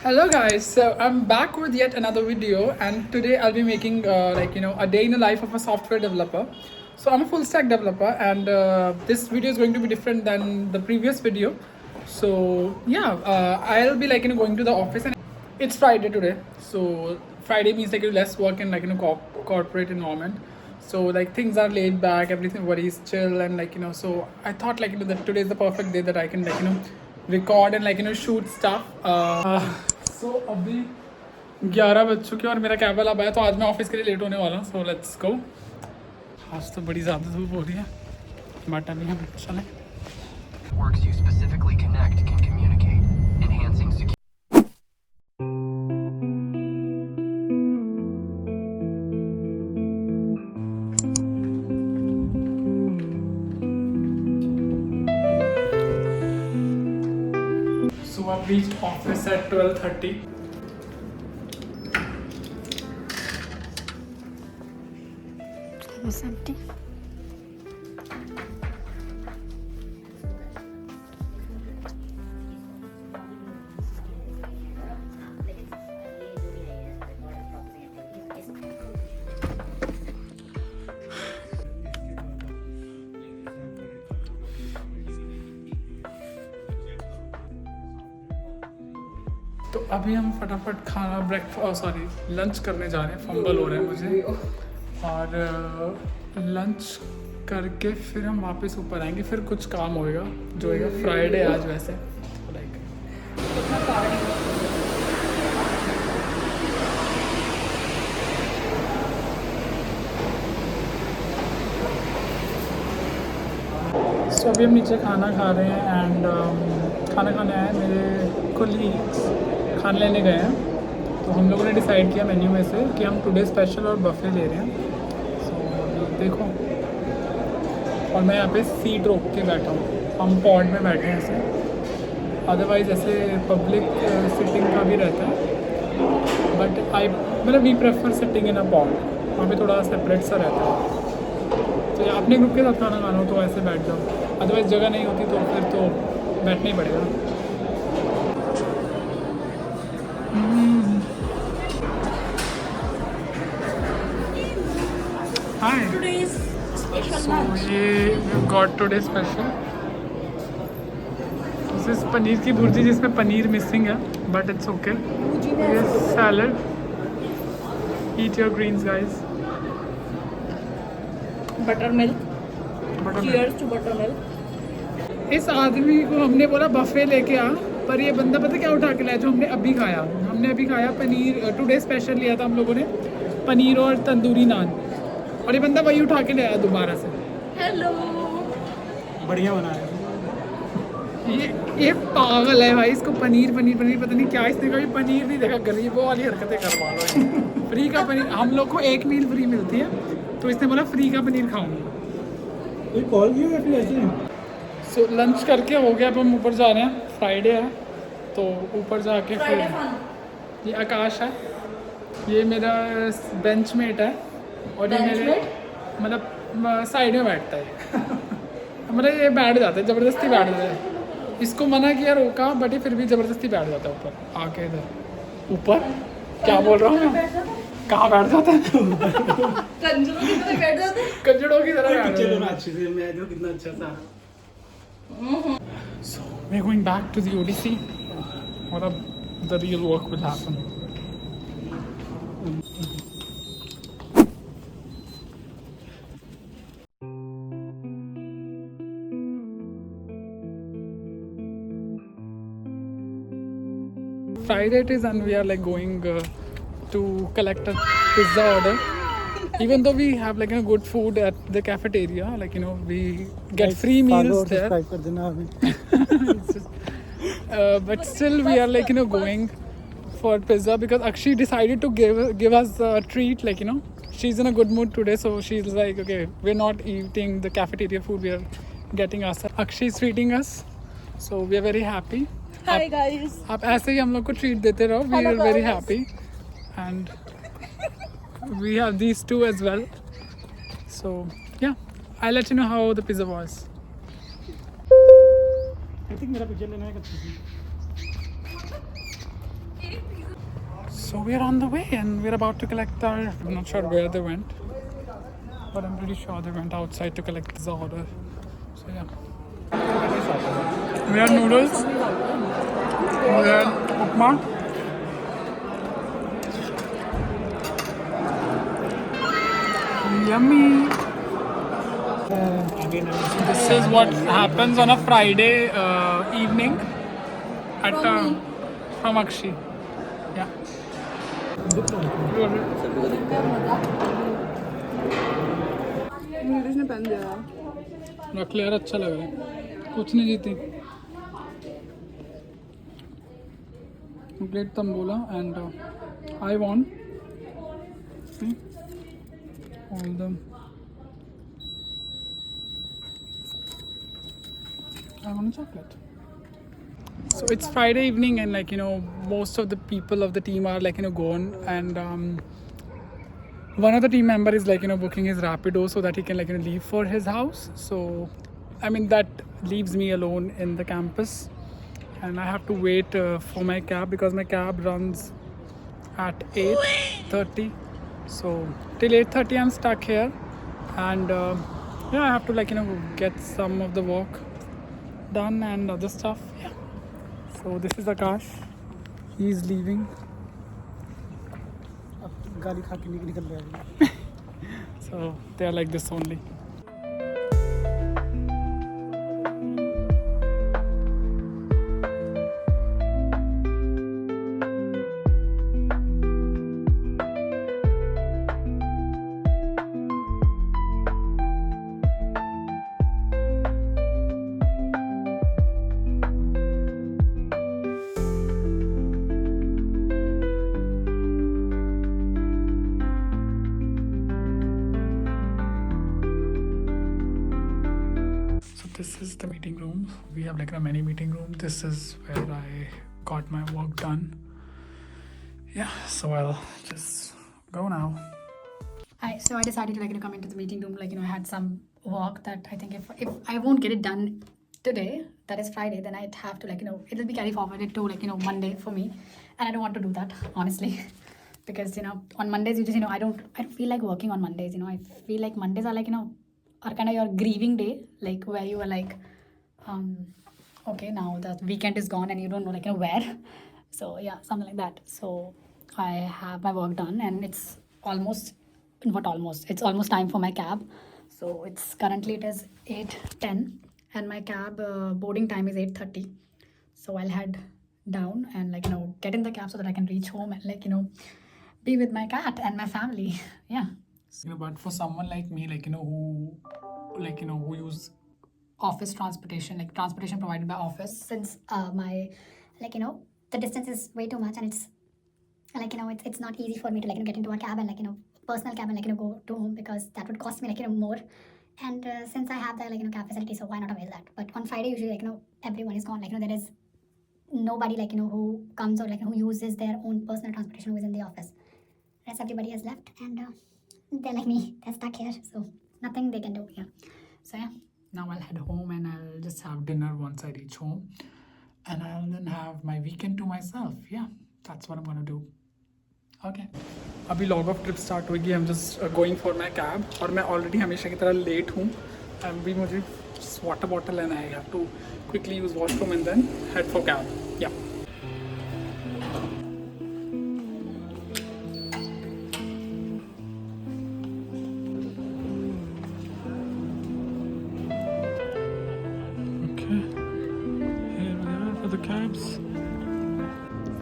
Hello guys, so I'm back with yet another video, and today I'll be making a day in the life of a software developer. So I'm a full stack developer, and this video is going to be different than the previous video. So yeah, I'll be going to the office, and it's Friday today. So Friday means less work in corporate environment. So things are laid back, everybody is chill, and so I thought that today is the perfect day that I can record and shoot stuff. सो अभी 11 बज चुके हैं और मेरा cab वाला अब आया, तो आज मैं ऑफिस के लिए लेट होने वाला हूँ. So let's go. आज तो बड़ी ज़्यादा धूप हो रही है, बट अभी हम चलें. Networks you specifically connect can communicate, enhancing security. So I've reached office at 12:30. It was empty. तो अभी हम फटाफट खाना लंच करने जा रहे हैं. फंबल हो रहा है मुझे, और लंच करके फिर हम वापस ऊपर आएंगे. फिर कुछ काम होएगा जो होएगा फ्राइडे आज वैसे. सो अभी हम नीचे खाना खा रहे हैं, एंड खाना खाने आए मेरे कोलीग्स खाना लेने गए हैं. तो हम लोगों ने डिसाइड किया मेन्यू में से कि हम टुडे स्पेशल और बफे ले रहे हैं. सो देखो, और मैं यहाँ पे सीट रोक के बैठा हूँ. हम पॉड में बैठे हैं ऐसे, अदरवाइज़ ऐसे पब्लिक सिटिंग का भी रहता है, but we prefer sitting in a pod. वहाँ पे थोड़ा सेपरेट सा रहता है. तो या अपने ग्रुप के साथ खाना खाना हो तो ऐसे बैठ जाओ, अदरवाइज़ जगह नहीं होती तो फिर तो बैठना ही पड़ेगा. Hi. Today's special So lunch. ये got today special. This is paneer की भुर्जी जिसमें पनीर मिसिंग है, बट इट्स ओके. ये salad. Eat your greens guys. Buttermilk. Cheers to buttermilk. इस आदमी को हमने बोला बफे लेके आ, पर ये बंदा पता क्या उठा के लाया जो हमने अभी खाया. हमने अभी खाया पनीर. टुडे स्पेशल लिया था हम लोगों ने, पनीर और तंदूरी नान, और ये बंदा वही उठा के ले आया दोबारा से. Hello. बढ़िया बनाया. ये पागल है भाई. इसको पनीर पनीर पनीर पता नहीं क्या, इसने कभी पनीर नहीं देखा. गरीबों वाली हरकतें करवा लो. फ्री का पनीर, हम लोग को एक मील फ्री मिलती है, तो इसने बोला फ्री का पनीर खाऊंगा. कॉल किया या फिर ऐसे? सो लंच करके हो गया. अब हम ऊपर जा रहे हैं, फ्राइडे है तो ऊपर जाके फिर. ये आकाश है, ये मेरा बेंचमेट है, और ये मेरे मतलब साइड में बैठता है. मतलब ये बैठ जाता है, ज़बरदस्ती बैठ जाता है. इसको मना किया, रोका, बट ये फिर भी ज़बरदस्ती बैठ जाता है ऊपर आके. इधर ऊपर क्या बोल रहा हूँ मैं, कहाँ बैठ जाता है? कंजरों की तरह बैठ जाते हैं. कंजड़ों की तरह बैठ चलो जाता ना है. अच्छे से, मैं देखो कितना अच्छा था. So we're going back to the ODC. What the real work will happen. Friday it is, and we are going to collect a pizza order. Even though we have a good food at the cafeteria, we get free meals there. Subscribe कर देना अभी. But still we are going for pizza because Akshi decided to give us a treat. She's in a good mood today, so she's like, okay, we're not eating the cafeteria food, we are getting ourselves. Akshi is treating us, so we are very happy. Hi guys. आप ऐसे ही हम लोग को treat देते रहो. We are very happy, and we have these two as well. So yeah, I'll let you know how the pizza was. I think मेरा picture लेना है कच्ची सी. So we are on the way and we're about to collect our. I'm not sure where they went, but I'm pretty sure they went outside to collect this order. So yeah. We had noodles. We had upma. Yummy. This is what happens on a Friday evening at from Akshi. Yeah. Neeraj ने pen दिया रख लिया यार, अच्छा लग रहा है. कुछ नहीं जीती. Complete Tambola and I won. See? All them. I want a chocolate. So it's Friday evening and like, you know, most of the people of the team are like, you know, gone, and one of the team member is like, you know, booking his Rapido so that he can like, you know, leave for his house. So I mean that leaves me alone in the campus and I have to wait for my cab because my cab runs at 8:30. So till 8:30 I'm stuck here, and yeah, I have to like, you know, get some of the work done and other stuff. Yeah. So this is Akash. He's leaving. अब गाली खा के निकल रहा है. So they are like this only. This is the meeting room. We have like a mini meeting room. This is where I got my work done. Yeah, so I'll just go now. So I decided to like, you know, come into the meeting room. Like, you know, I had some work that I think if I won't get it done today, that is Friday, then I'd have to like, you know, it'll be carry forwarded to like, you know, Monday for me, and I don't want to do that honestly, because you know on Mondays you just, you know, I don't feel like working on Mondays. You know, I feel like Mondays are like, you know, are kind of your grieving day, like where you are like, okay, now the weekend is gone and you don't know like, you know, where. So yeah, something like that. So I have my work done and it's almost time for my cab. So it's currently it is 8:10 and my cab boarding time is 8:30. So I'll head down and like, you know, get in the cab so that I can reach home and like, you know, be with my cat and my family. Yeah. You know, but for someone like me, like, you know, who use Office transportation, like transportation provided by office, Since my, like, you know, the distance is way too much and it's like, you know, it's not easy for me to like, you know, get into a cab and like, you know, personal cab and like, you know, go to home, because that would cost me like, you know, more. And since I have the like, you know, cab facility, so why not avail that? But on Friday usually like, you know, everyone is gone, like, you know, there is nobody like, you know, who comes or like who uses their own personal transportation who is in the office. Rest everybody has left and they're like me, they're stuck here, so nothing they can do. Yeah. so yeah. now I'll head home and I'll just have dinner once I reach home, and I'll then have my weekend to myself. Yeah, that's what I'm gonna do. Okay. अभी log off trip start होगी. I'm just going for my cab, और मैं already हमेशा की तरह late हूँ. अभी मुझे water bottle and I have to quickly use washroom and then head for cab. Yeah. The cabs,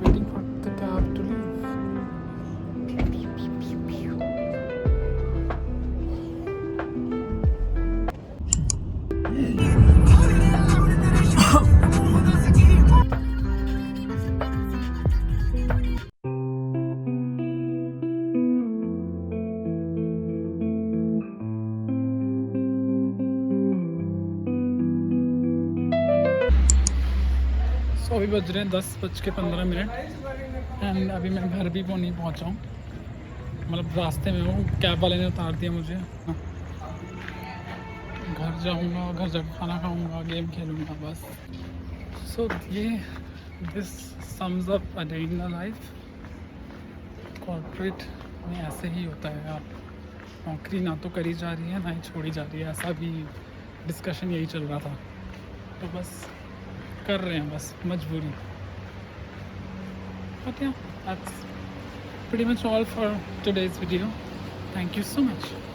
waiting for the cab to leave. तो अभी बज रहे हैं 10:15 एंड अभी मैं घर भी नहीं पहुंचा हूँ, मतलब रास्ते में हूँ. कैब वाले ने उतार दिया मुझे. घर जाऊँगा, घर जाकर खाना खाऊँगा, गेम खेलूँगा बस. सो ये this sums up a day in the life. Corporate में ऐसे ही होता है यार, नौकरी ना तो करी जा रही है ना ही छोड़ी जा रही है, ऐसा भी डिस्कशन यही चल रहा था। तो बस कर रहे हैं, बस मजबूरी। बट या that's pretty much all for today's video. Thank you so much.